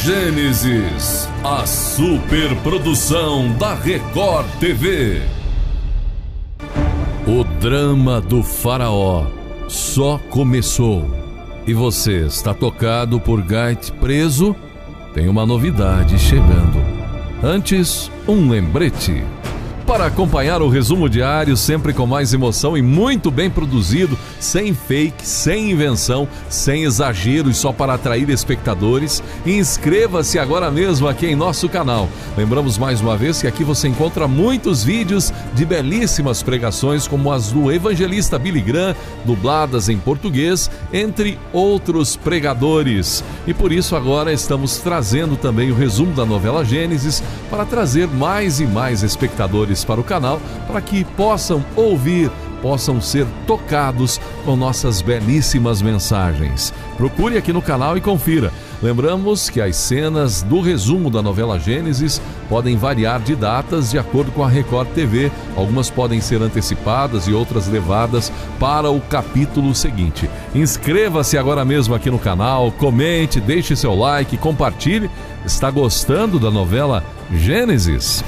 Gênesis, a superprodução da Record TV. O drama do faraó só começou. E você está tocado por Gait preso? Tem uma novidade chegando. Antes, um lembrete. Para acompanhar o resumo diário sempre com mais emoção e muito bem produzido, sem fake, sem invenção, sem exageros, só para atrair espectadores, inscreva-se agora mesmo aqui em nosso canal. Lembramos mais uma vez que aqui você encontra muitos vídeos de belíssimas pregações como as do evangelista Billy Graham, dubladas em português, entre outros pregadores. E por isso agora estamos trazendo também o resumo da novela Gênesis para trazer mais e mais espectadores para o canal, para que possam ouvir, possam ser tocados com nossas belíssimas mensagens. Procure aqui no canal e confira. Lembramos que as cenas do resumo da novela Gênesis podem variar de datas de acordo com a Record TV. Algumas podem ser antecipadas e outras levadas para o capítulo seguinte. Inscreva-se agora mesmo aqui no canal, comente, deixe seu like, compartilhe. Está gostando da novela Gênesis?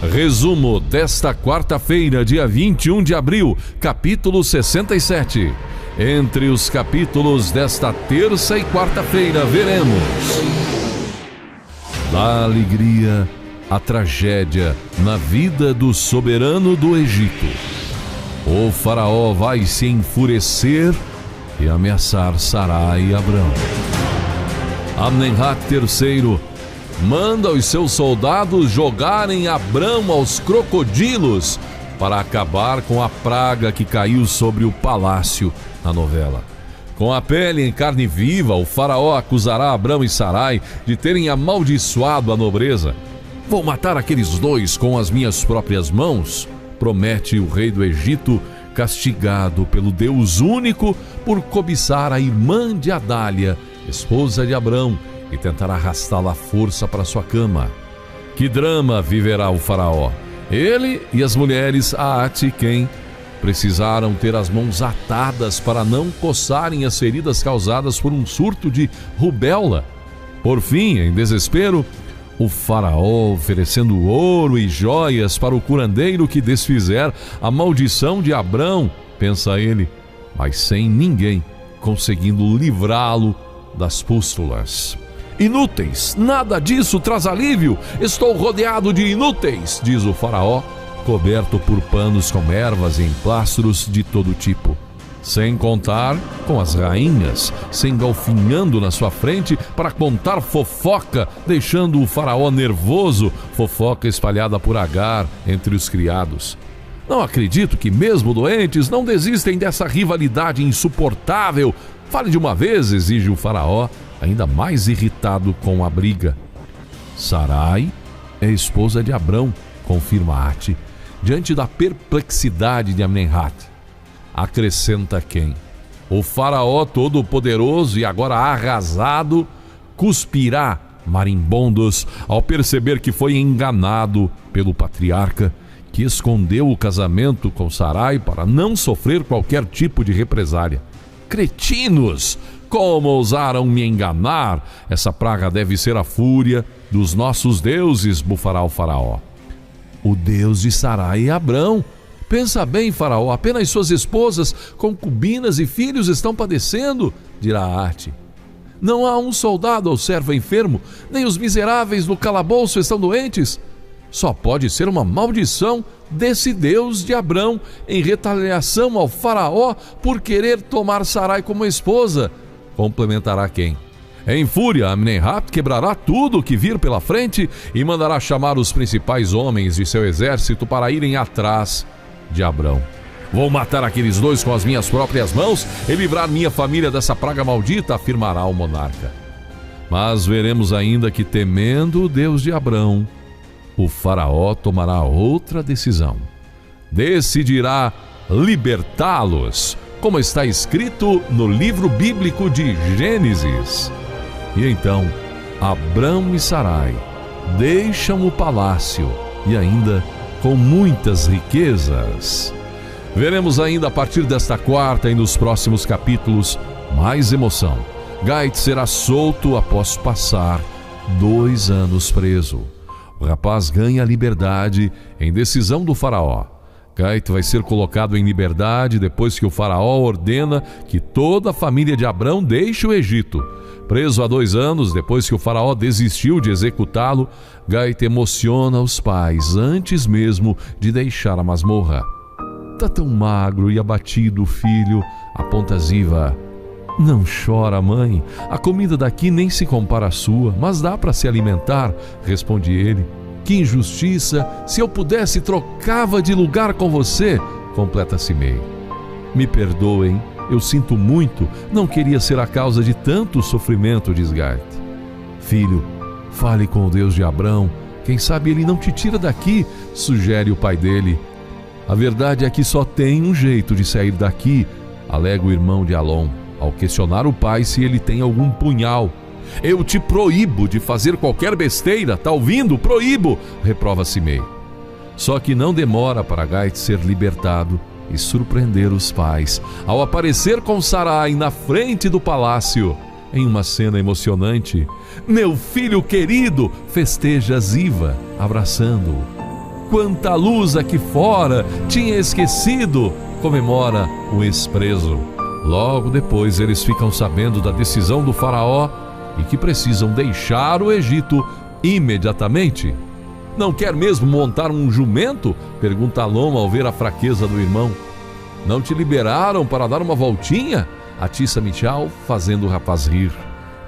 Resumo desta quarta-feira, dia 21 de abril, capítulo 67. Entre os capítulos desta terça e quarta-feira, veremos da alegria à tragédia na vida do soberano do Egito. O faraó vai se enfurecer e ameaçar Sarai e Abrão. Amenhotep III manda os seus soldados jogarem Abrão aos crocodilos para acabar com a praga que caiu sobre o palácio na novela. Com a pele em carne viva, o faraó acusará Abrão e Sarai de terem amaldiçoado a nobreza. Vou matar aqueles dois com as minhas próprias mãos, promete o rei do Egito, castigado pelo Deus único por cobiçar a irmã de Adália, esposa de Abrão, e tentar arrastá-la à força para sua cama. Que drama viverá o faraó? Ele e as mulheres Aat e Quem precisaram ter as mãos atadas para não coçarem as feridas causadas por um surto de rubéola. Por fim, em desespero, o faraó oferecendo ouro e joias para o curandeiro que desfizer a maldição de Abrão, pensa ele, mas sem ninguém conseguindo livrá-lo das pústulas. Inúteis, nada disso traz alívio. Estou rodeado de inúteis, diz o faraó, coberto por panos com ervas e emplastros de todo tipo. Sem contar com as rainhas se engalfinhando na sua frente para contar fofoca, deixando o faraó nervoso, fofoca espalhada por Agar entre os criados. Não acredito que mesmo doentes não desistem dessa rivalidade insuportável. Fale de uma vez, exige o faraó, ainda mais irritado com a briga. Sarai é esposa de Abrão, confirma Aat, diante da perplexidade de Amenhotep. Acrescenta Quem? O faraó todo-poderoso e agora arrasado cuspirá marimbondos ao perceber que foi enganado pelo patriarca, que escondeu o casamento com Sarai para não sofrer qualquer tipo de represália. Cretinos! Como ousaram me enganar? Essa praga deve ser a fúria dos nossos deuses, bufará o faraó. O Deus de Sarai e Abrão. Pensa bem, faraó, apenas suas esposas, concubinas e filhos estão padecendo, dirá Aat. Não há um soldado ou servo enfermo, nem os miseráveis no calabouço estão doentes. Só pode ser uma maldição desse Deus de Abrão em retaliação ao faraó por querer tomar Sarai como esposa, complementará Quem? Em fúria, Amenhotep quebrará tudo o que vir pela frente e mandará chamar os principais homens de seu exército para irem atrás de Abrão. Vou matar aqueles dois com as minhas próprias mãos e livrar minha família dessa praga maldita, afirmará o monarca. Mas veremos ainda que, temendo o Deus de Abrão, o faraó tomará outra decisão. Decidirá libertá-los, como está escrito no livro bíblico de Gênesis. E então, Abrão e Sarai deixam o palácio e ainda com muitas riquezas. Veremos ainda a partir desta quarta e nos próximos capítulos mais emoção. Gait será solto após passar 2 anos preso. O rapaz ganha a liberdade em decisão do faraó. Gaite vai ser colocado em liberdade depois que o faraó ordena que toda a família de Abrão deixe o Egito. Preso há 2 anos, depois que o faraó desistiu de executá-lo, Gaite emociona os pais antes mesmo de deixar a masmorra. Tá tão magro e abatido o filho, aponta Ziva. Não chora, mãe. A comida daqui nem se compara à sua, mas dá para se alimentar, responde ele. Que injustiça! Se eu pudesse, trocava de lugar com você, completa Simei. Me perdoem, eu sinto muito, não queria ser a causa de tanto sofrimento, diz Gaite. Filho, fale com o Deus de Abrão, quem sabe ele não te tira daqui, sugere o pai dele. A verdade é que só tem um jeito de sair daqui, alega o irmão de Alon, ao questionar o pai se ele tem algum punhal. Eu te proíbo de fazer qualquer besteira, tá ouvindo? Proíbo, reprova Simei. Só que não demora para Gaite ser libertado e surpreender os pais ao aparecer com Sarai na frente do palácio. Em uma cena emocionante, meu filho querido, festeja Ziva, abraçando-o. Quanta luz aqui fora, tinha esquecido, comemora o ex-preso. Logo depois eles ficam sabendo da decisão do faraó e que precisam deixar o Egito imediatamente. Não quer mesmo montar um jumento? Pergunta Alon ao ver a fraqueza do irmão. Não te liberaram para dar uma voltinha? Atiça Michal, fazendo o rapaz rir.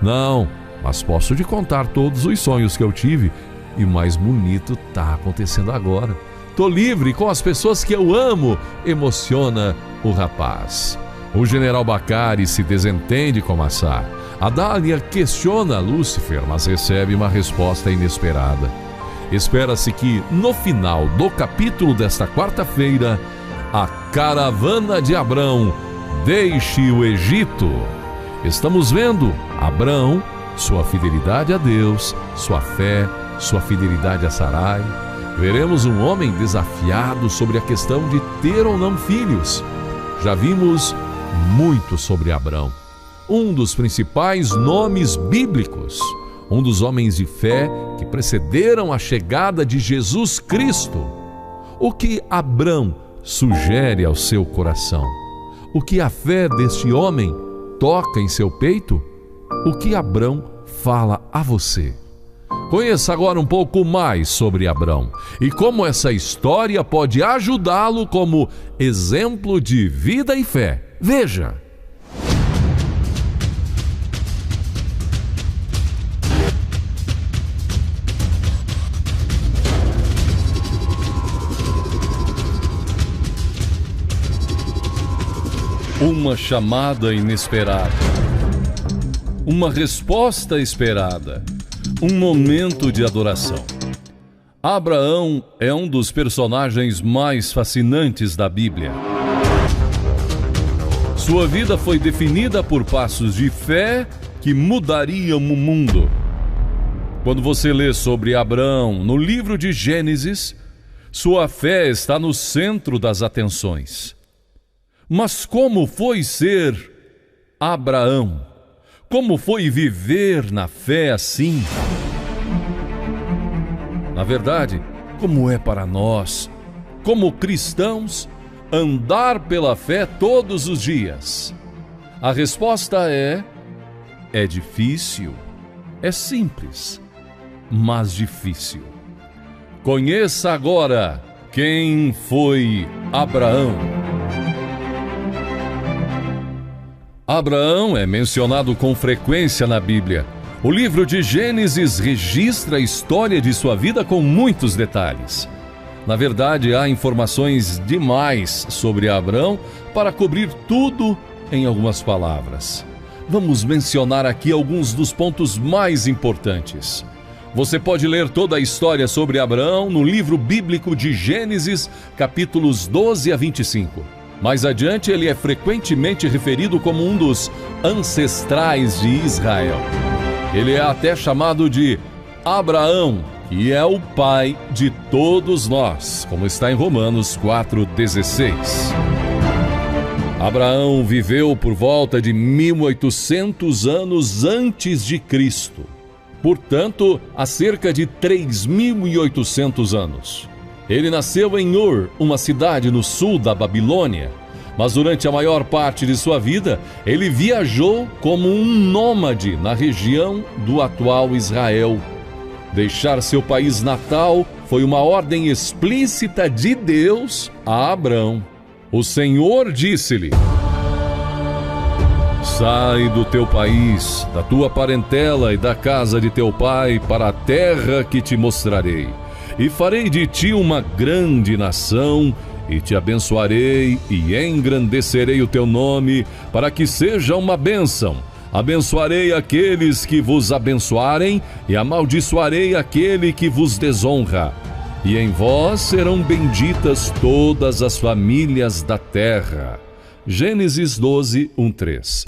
Não, mas posso te contar todos os sonhos que eu tive e o mais bonito tá acontecendo agora. Tô livre com as pessoas que eu amo, emociona o rapaz. O general Bacari se desentende com Massá. A Dália questiona Lúcifer, mas recebe uma resposta inesperada. Espera-se que, no final do capítulo desta quarta-feira, a caravana de Abrão deixe o Egito. Estamos vendo Abrão, sua fidelidade a Deus, sua fé, sua fidelidade a Sarai. Veremos um homem desafiado sobre a questão de ter ou não filhos. Já vimos muito sobre Abrão, um dos principais nomes bíblicos, um dos homens de fé que precederam a chegada de Jesus Cristo. O que Abrão sugere ao seu coração? O que a fé deste homem toca em seu peito? O que Abrão fala a você? Conheça agora um pouco mais sobre Abrão e como essa história pode ajudá-lo como exemplo de vida e fé. Veja! Uma chamada inesperada, uma resposta esperada, um momento de adoração. Abraão é um dos personagens mais fascinantes da Bíblia. Sua vida foi definida por passos de fé que mudariam o mundo. Quando você lê sobre Abraão no livro de Gênesis, sua fé está no centro das atenções. Mas como foi ser Abraão? Como foi viver na fé assim? Na verdade, como é para nós, como cristãos, andar pela fé todos os dias? A resposta é difícil. É simples, mas difícil. Conheça agora quem foi Abraão. Abraão é mencionado com frequência na Bíblia. O livro de Gênesis registra a história de sua vida com muitos detalhes. Na verdade, há informações demais sobre Abraão para cobrir tudo em algumas palavras. Vamos mencionar aqui alguns dos pontos mais importantes. Você pode ler toda a história sobre Abraão no livro bíblico de Gênesis, capítulos 12 a 25. Mais adiante, ele é frequentemente referido como um dos ancestrais de Israel. Ele é até chamado de Abraão, que é o pai de todos nós, como está em Romanos 4,16. Abraão viveu por volta de 1800 anos antes de Cristo. portanto, há cerca de 3.800 anos. Ele nasceu em Ur, uma cidade no sul da Babilônia, mas durante a maior parte de sua vida, ele viajou como um nômade na região do atual Israel. Deixar seu país natal foi uma ordem explícita de Deus a Abrão. O Senhor disse-lhe: sai do teu país, da tua parentela e da casa de teu pai para a terra que te mostrarei. E farei de ti uma grande nação, e te abençoarei e engrandecerei o teu nome, para que seja uma bênção. Abençoarei aqueles que vos abençoarem, e amaldiçoarei aquele que vos desonra. E em vós serão benditas todas as famílias da terra. Gênesis 12, 1-3.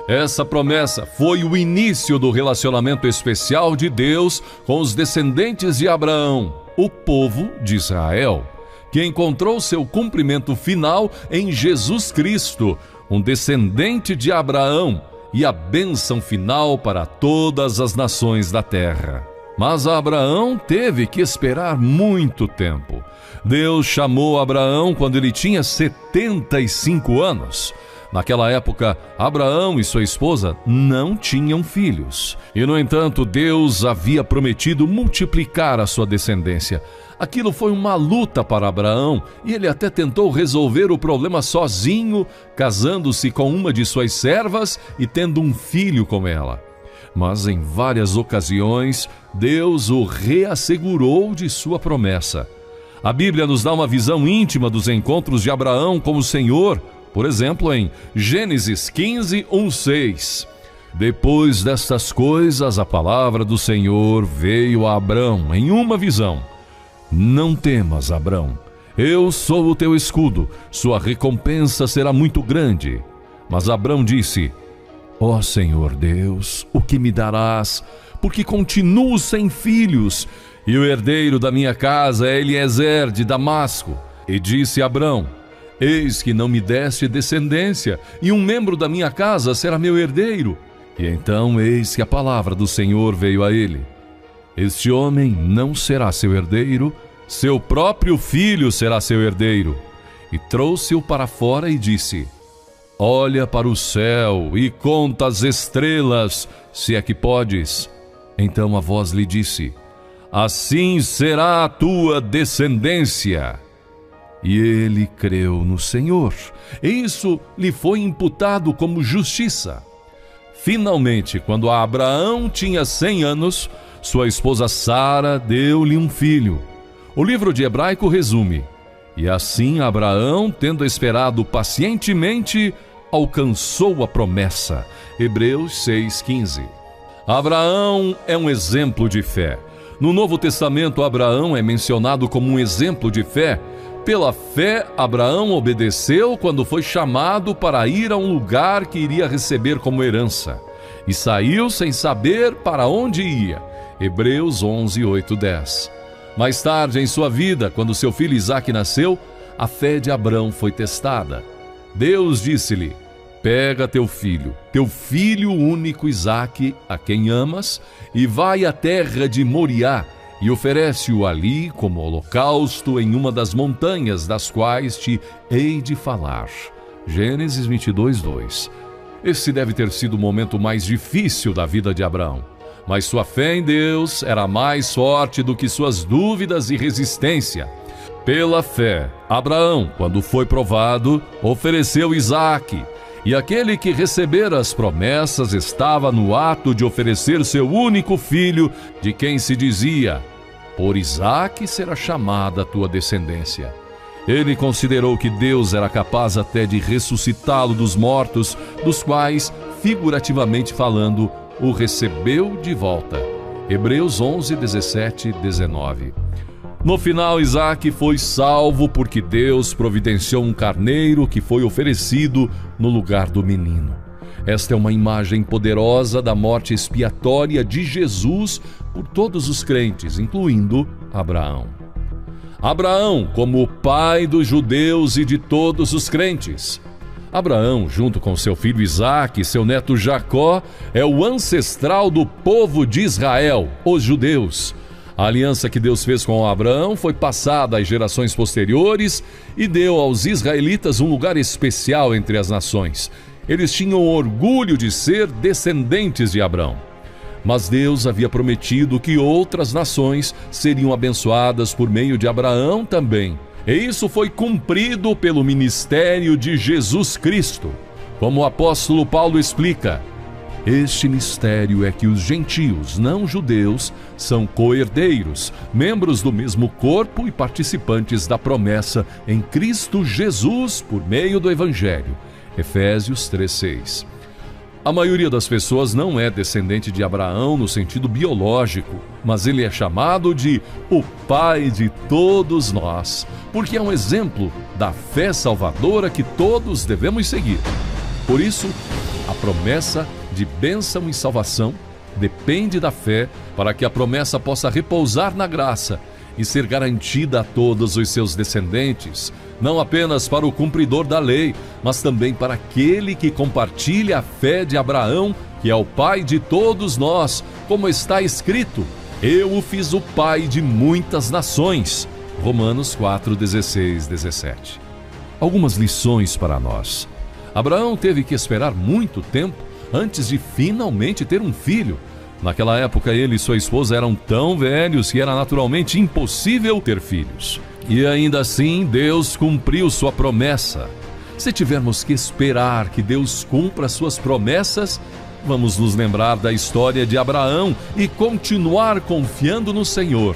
Essa promessa foi o início do relacionamento especial de Deus com os descendentes de Abraão, o povo de Israel, que encontrou seu cumprimento final em Jesus Cristo, um descendente de Abraão, e a bênção final para todas as nações da terra. Mas Abraão teve que esperar muito tempo. Deus chamou Abraão quando ele tinha 75 anos. Naquela época, Abraão e sua esposa não tinham filhos. E, no entanto, Deus havia prometido multiplicar a sua descendência. Aquilo foi uma luta para Abraão e ele até tentou resolver o problema sozinho, casando-se com uma de suas servas e tendo um filho com ela. Mas, em várias ocasiões, Deus o reassegurou de sua promessa. A Bíblia nos dá uma visão íntima dos encontros de Abraão com o Senhor, por exemplo, em Gênesis 15, 1-6. Depois destas coisas, a palavra do Senhor veio a Abrão em uma visão. Não temas, Abrão, eu sou o teu escudo, sua recompensa será muito grande. Mas Abrão disse: ó Senhor Deus, o que me darás? Porque continuo sem filhos, e o herdeiro da minha casa é Eliezer de Damasco. E disse Abrão: eis que não me deste descendência, e um membro da minha casa será meu herdeiro. E então eis que a palavra do Senhor veio a ele: este homem não será seu herdeiro, seu próprio filho será seu herdeiro. E trouxe-o para fora e disse: olha para o céu e conta as estrelas, se é que podes. Então a voz lhe disse: assim será a tua descendência. E ele creu no Senhor, e isso lhe foi imputado como justiça. Finalmente, quando Abraão tinha 100 anos, sua esposa Sara deu-lhe um filho. O livro de Hebraico resume: e assim Abraão, tendo esperado pacientemente, alcançou a promessa. Hebreus 6,15. Abraão é um exemplo de fé. No Novo Testamento, Abraão é mencionado como um exemplo de fé. Pela fé, Abraão obedeceu quando foi chamado para ir a um lugar que iria receber como herança, e saiu sem saber para onde ia. Hebreus 11, 8, 10. Mais tarde em sua vida, quando seu filho Isaque nasceu, a fé de Abraão foi testada. Deus disse-lhe: pega teu filho único Isaque, a quem amas, e vai à terra de Moriá, e oferece-o ali como holocausto em uma das montanhas das quais te hei de falar. Gênesis 22, 2. Esse deve ter sido o momento mais difícil da vida de Abraão, mas sua fé em Deus era mais forte do que suas dúvidas e resistência. Pela fé, Abraão, quando foi provado, ofereceu Isaque, e aquele que recebera as promessas estava no ato de oferecer seu único filho, de quem se dizia: por Isaque será chamada a tua descendência. Ele considerou que Deus era capaz até de ressuscitá-lo dos mortos, dos quais, figurativamente falando, o recebeu de volta. Hebreus 11, 17, 19. No final, Isaque foi salvo porque Deus providenciou um carneiro que foi oferecido no lugar do menino. Esta é uma imagem poderosa da morte expiatória de Jesus por todos os crentes, incluindo Abraão. Abraão como o pai dos judeus e de todos os crentes. Abraão, junto com seu filho Isaque e seu neto Jacó, é o ancestral do povo de Israel, os judeus. A aliança que Deus fez com Abraão foi passada às gerações posteriores e deu aos israelitas um lugar especial entre as nações. Eles tinham orgulho de ser descendentes de Abraão. Mas Deus havia prometido que outras nações seriam abençoadas por meio de Abraão também. E isso foi cumprido pelo ministério de Jesus Cristo. Como o apóstolo Paulo explica, este mistério é que os gentios não judeus são co-herdeiros, membros do mesmo corpo e participantes da promessa em Cristo Jesus por meio do Evangelho. Efésios 3:6. A maioria das pessoas não é descendente de Abraão no sentido biológico, mas ele é chamado de o pai de todos nós, porque é um exemplo da fé salvadora que todos devemos seguir. Por isso, a promessa de bênção e salvação depende da fé para que a promessa possa repousar na graça e ser garantida a todos os seus descendentes, não apenas para o cumpridor da lei, mas também para aquele que compartilha a fé de Abraão, que é o pai de todos nós, como está escrito: eu o fiz o pai de muitas nações. Romanos 4:16-17. Algumas lições para nós. Abraão teve que esperar muito tempo antes de finalmente ter um filho. Naquela época, ele e sua esposa eram tão velhos que era naturalmente impossível ter filhos. E ainda assim, Deus cumpriu sua promessa. Se tivermos que esperar que Deus cumpra suas promessas, vamos nos lembrar da história de Abraão e continuar confiando no Senhor.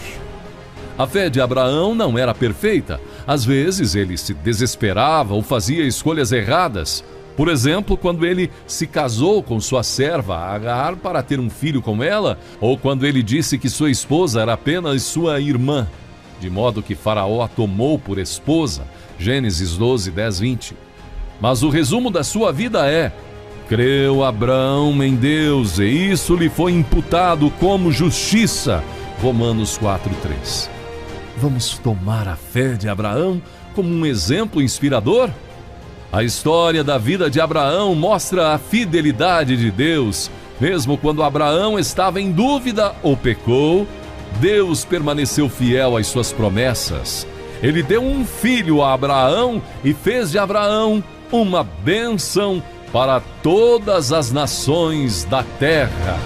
A fé de Abraão não era perfeita. Às vezes, ele se desesperava ou fazia escolhas erradas. Por exemplo, quando ele se casou com sua serva Agar para ter um filho com ela, ou quando ele disse que sua esposa era apenas sua irmã, de modo que Faraó a tomou por esposa. Gênesis 12:10-20. Mas o resumo da sua vida é: creu Abraão em Deus, e isso lhe foi imputado como justiça. Romanos 4:3. Vamos tomar a fé de Abraão como um exemplo inspirador? A história da vida de Abraão mostra a fidelidade de Deus. Mesmo quando Abraão estava em dúvida ou pecou, Deus permaneceu fiel às suas promessas. Ele deu um filho a Abraão e fez de Abraão uma bênção para todas as nações da terra.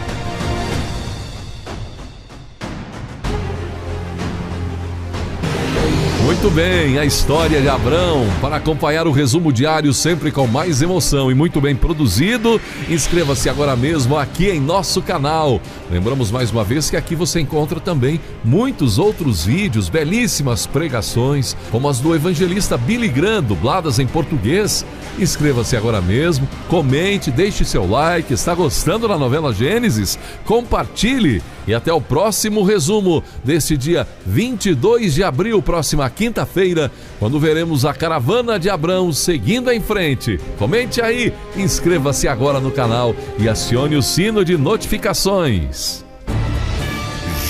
Muito bem, a história de Abraão. Para acompanhar o resumo diário sempre com mais emoção e muito bem produzido, inscreva-se agora mesmo aqui em nosso canal. Lembramos mais uma vez que aqui você encontra também muitos outros vídeos, belíssimas pregações, como as do evangelista Billy Graham, dubladas em português. Inscreva-se agora mesmo, comente, deixe seu like. Está gostando da novela Gênesis? Compartilhe e até o próximo resumo deste dia 22 de abril, próxima quinta-feira, quando veremos a caravana de Abraão seguindo em frente. Comente aí, inscreva-se agora no canal e acione o sino de notificações.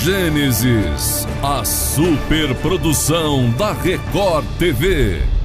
Gênesis, a superprodução da Record TV.